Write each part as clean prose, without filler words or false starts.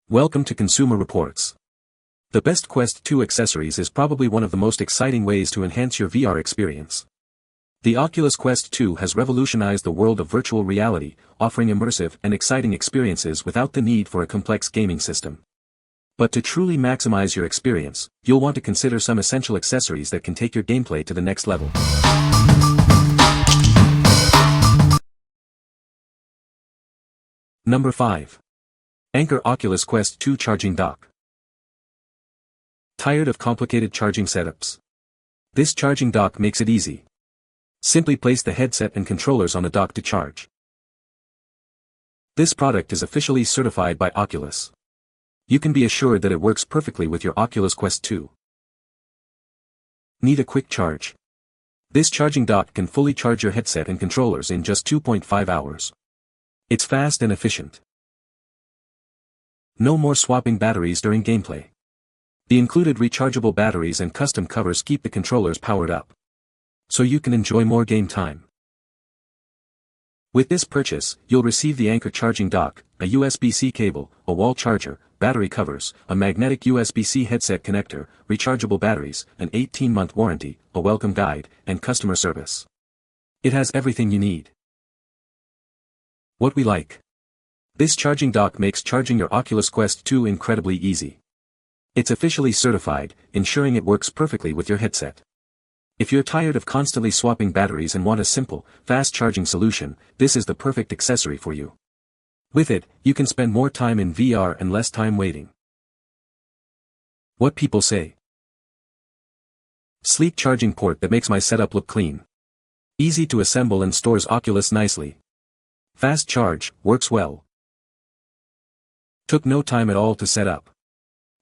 Welcome to Consumer Reports. The best Quest 2 accessories is probably one of the most exciting ways to enhance your VR experience. The Oculus Quest 2 has revolutionized the world of virtual reality, offering immersive and exciting experiences without the need for a complex gaming system. But to truly maximize your experience, you'll want to consider some essential accessories that can take your gameplay to the next level. Number 5. Anker Oculus Quest 2 Charging Dock. Tired of complicated charging setups? This charging dock makes it easy. Simply place the headset and controllers on the dock to charge. This product is officially certified by Oculus. You can be assured that it works perfectly with your Oculus Quest 2. Need a quick charge? This charging dock can fully charge your headset and controllers in just 2.5 hours. It's fast and efficient. No more swapping batteries during gameplay. The included rechargeable batteries and custom covers keep the controllers powered up, so you can enjoy more game time. With this purchase, you'll receive the Anker charging dock, a USB-C cable, a wall charger, battery covers, a magnetic USB-C headset connector, rechargeable batteries, an 18-month warranty, a welcome guide, and customer service. It has everything you need. What we like. This charging dock makes charging your Oculus Quest 2 incredibly easy. It's officially certified, ensuring it works perfectly with your headset. If you're tired of constantly swapping batteries and want a simple, fast charging solution, this is the perfect accessory for you. With it, you can spend more time in VR and less time waiting. What people say. Sleek charging port that makes my setup look clean. Easy to assemble and stores Oculus nicely. Fast charge, works well. Took no time at all to set up.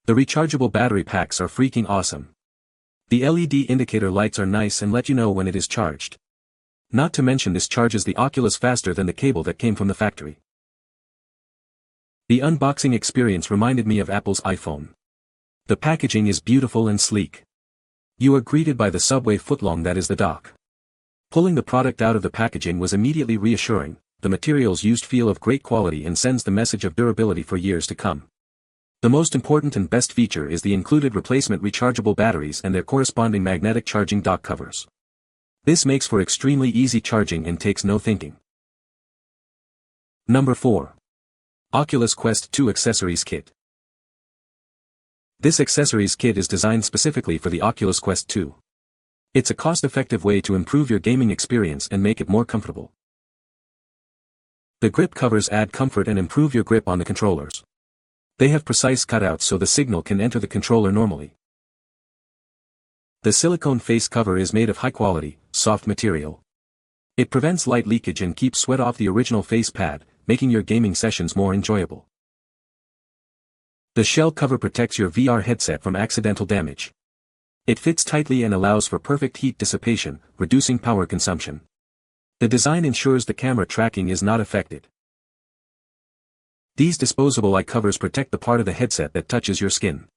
The rechargeable battery packs are freaking awesome. The LED indicator lights are nice and let you know when it is charged. Not to mention this charges the Oculus faster than the cable that came from the factory. The unboxing experience reminded me of Apple's iPhone. The packaging is beautiful and sleek. You are greeted by the subway footlong that is the dock. Pulling the product out of the packaging was immediately reassuring. The materials used feel of great quality and sends the message of durability for years to come. The most important and best feature is the included replacement rechargeable batteries and their corresponding magnetic charging dock covers. This makes for extremely easy charging and takes no thinking. Number 4. Oculus Quest 2 Accessories Kit. This accessories kit is designed specifically for the Oculus Quest 2. It's a cost-effective way to improve your gaming experience and make it more comfortable. The grip covers add comfort and improve your grip on the controllers. They have precise cutouts so the signal can enter the controller normally. The silicone face cover is made of high-quality, soft material. It prevents light leakage and keeps sweat off the original face pad, making your gaming sessions more enjoyable. The shell cover protects your VR headset from accidental damage. It fits tightly and allows for perfect heat dissipation, reducing power consumption. The design ensures the camera tracking is not affected. These disposable eye covers protect the part of the headset that touches your skin.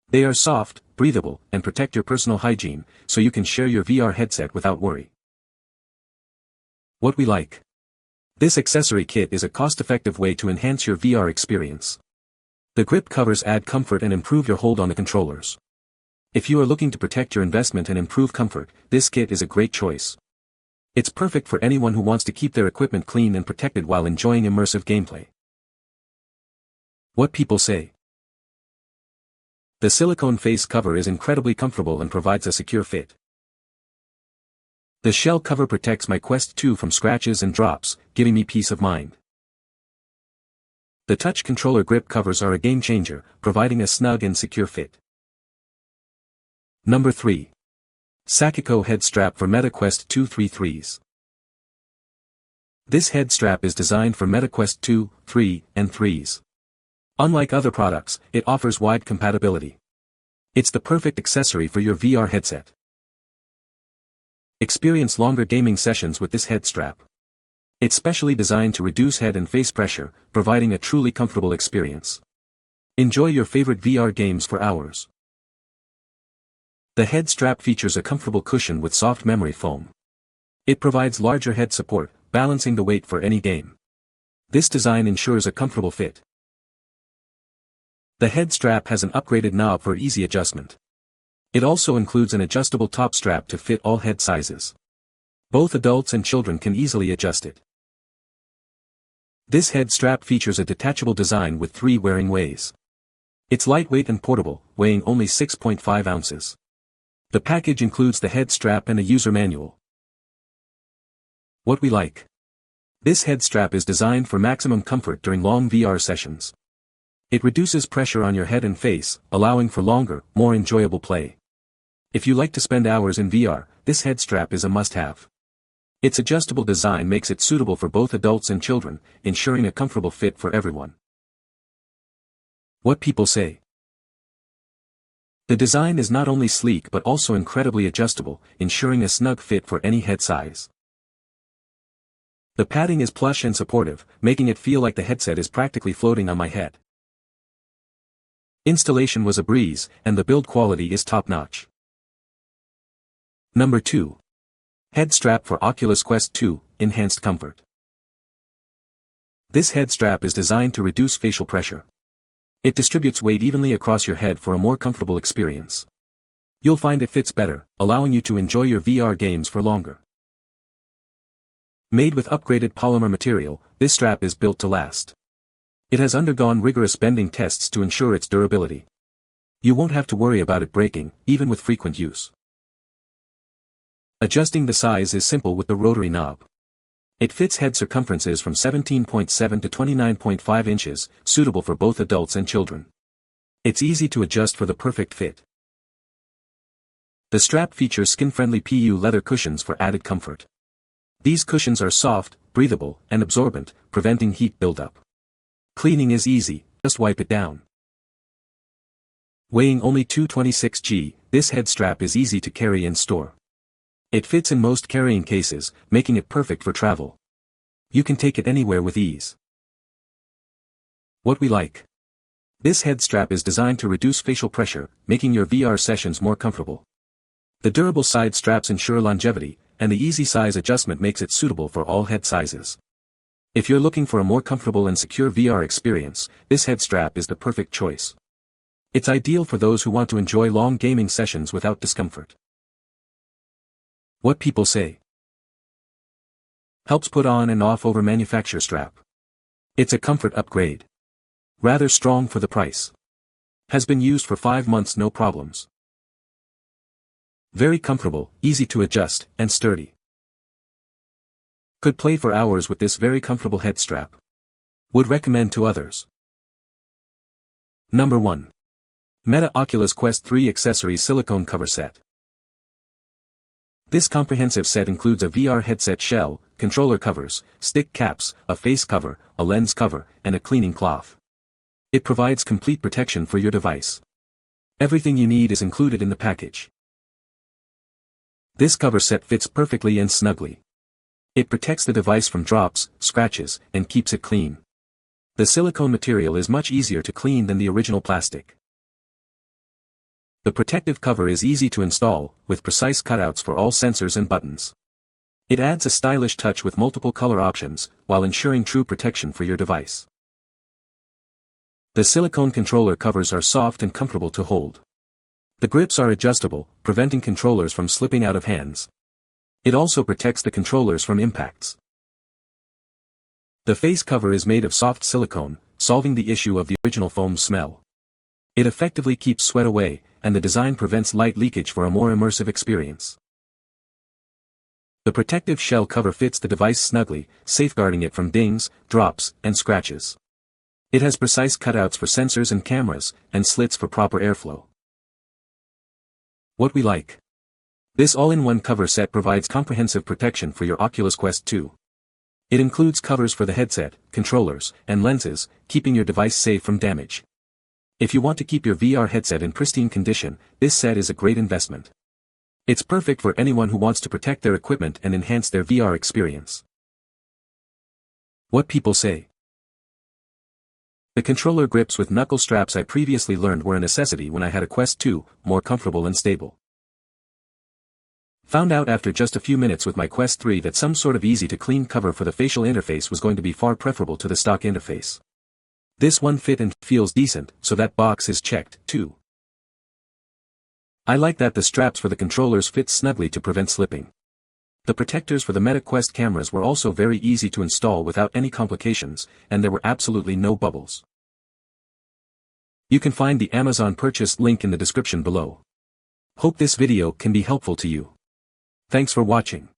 They are soft, breathable, and protect your personal hygiene, so you can share your VR headset without worry. What we like. This accessory kit is a cost-effective way to enhance your VR experience. The grip covers add comfort and improve your hold on the controllers. If you are looking to protect your investment and improve comfort, this kit is a great choice. It's perfect for anyone who wants to keep their equipment clean and protected while enjoying immersive gameplay. What people say. The silicone face cover is incredibly comfortable and provides a secure fit. The shell cover protects my Quest 2 from scratches and drops, giving me peace of mind. The touch controller grip covers are a game changer, providing a snug and secure fit. Number 3. Saqico head strap for Meta Quest 2 3s. This head strap is designed for Meta Quest 2, 3, and 3s. Unlike other products, it offers wide compatibility. It's the perfect accessory for your VR headset. Experience longer gaming sessions with this head strap. It's specially designed to reduce head and face pressure, providing a truly comfortable experience. Enjoy your favorite VR games for hours. The head strap features a comfortable cushion with soft memory foam. It provides larger head support, balancing the weight for any game. This design ensures a comfortable fit. The head strap has an upgraded knob for easy adjustment. It also includes an adjustable top strap to fit all head sizes. Both adults and children can easily adjust it. This head strap features a detachable design with 3 wearing ways. It's lightweight and portable, weighing only 6.5 ounces. The package includes the head strap and a user manual. What we like. This head strap is designed for maximum comfort during long VR sessions. It reduces pressure on your head and face, allowing for longer, more enjoyable play. If you like to spend hours in VR, this head strap is a must-have. Its adjustable design makes it suitable for both adults and children, ensuring a comfortable fit for everyone. What people say. The design is not only sleek but also incredibly adjustable, ensuring a snug fit for any head size. The padding is plush and supportive, making it feel like the headset is practically floating on my head. Installation was a breeze, and the build quality is top-notch. Number 2. Head strap for Oculus Quest 2, enhanced comfort. This head strap is designed to reduce facial pressure. It distributes weight evenly across your head for a more comfortable experience. You'll find it fits better, allowing you to enjoy your VR games for longer. Made with upgraded polymer material, this strap is built to last. It has undergone rigorous bending tests to ensure its durability. You won't have to worry about it breaking, even with frequent use. Adjusting the size is simple with the rotary knob. It fits head circumferences from 17.7 to 29.5 inches, suitable for both adults and children. It's easy to adjust for the perfect fit. The strap features skin-friendly PU leather cushions for added comfort. These cushions are soft, breathable, and absorbent, preventing heat buildup. Cleaning is easy, just wipe it down. Weighing only 226 g, this head strap is easy to carry and store. It fits in most carrying cases, making it perfect for travel. You can take it anywhere with ease. What we like. This head strap is designed to reduce facial pressure, making your VR sessions more comfortable. The durable side straps ensure longevity, and the easy size adjustment makes it suitable for all head sizes. If you're looking for a more comfortable and secure VR experience, this head strap is the perfect choice. It's ideal for those who want to enjoy long gaming sessions without discomfort. What people say. Helps put on and off over manufacturer strap. It's a comfort upgrade. Rather strong for the price. Has been used for 5 months, no problems. Very comfortable, easy to adjust, and sturdy. Could play for hours with this very comfortable head strap. Would recommend to others. Number 1. Meta Oculus Quest 3 Accessories Silicone Cover Set. This comprehensive set includes a VR headset shell, controller covers, stick caps, a face cover, a lens cover, and a cleaning cloth. It provides complete protection for your device. Everything you need is included in the package. This cover set fits perfectly and snugly. It protects the device from drops, scratches, and keeps it clean. The silicone material is much easier to clean than the original plastic. The protective cover is easy to install, with precise cutouts for all sensors and buttons. It adds a stylish touch with multiple color options, while ensuring true protection for your device. The silicone controller covers are soft and comfortable to hold. The grips are adjustable, preventing controllers from slipping out of hands. It also protects the controllers from impacts. The face cover is made of soft silicone, solving the issue of the original foam smell. It effectively keeps sweat away, and the design prevents light leakage for a more immersive experience. The protective shell cover fits the device snugly, safeguarding it from dings, drops, and scratches. It has precise cutouts for sensors and cameras, and slits for proper airflow. What we like. This all-in-one cover set provides comprehensive protection for your Oculus Quest 2. It includes covers for the headset, controllers, and lenses, keeping your device safe from damage. If you want to keep your VR headset in pristine condition, this set is a great investment. It's perfect for anyone who wants to protect their equipment and enhance their VR experience. What people say. The controller grips with knuckle straps I previously learned were a necessity when I had a Quest 2, more comfortable and stable. Found out after just a few minutes with my Quest 3 that some sort of easy-to-clean cover for the facial interface was going to be far preferable to the stock interface. This one fit and feels decent, so that box is checked, too. I like that the straps for the controllers fit snugly to prevent slipping. The protectors for the Meta Quest cameras were also very easy to install without any complications, and there were absolutely no bubbles. You can find the Amazon purchase link in the description below. Hope this video can be helpful to you. Thanks for watching.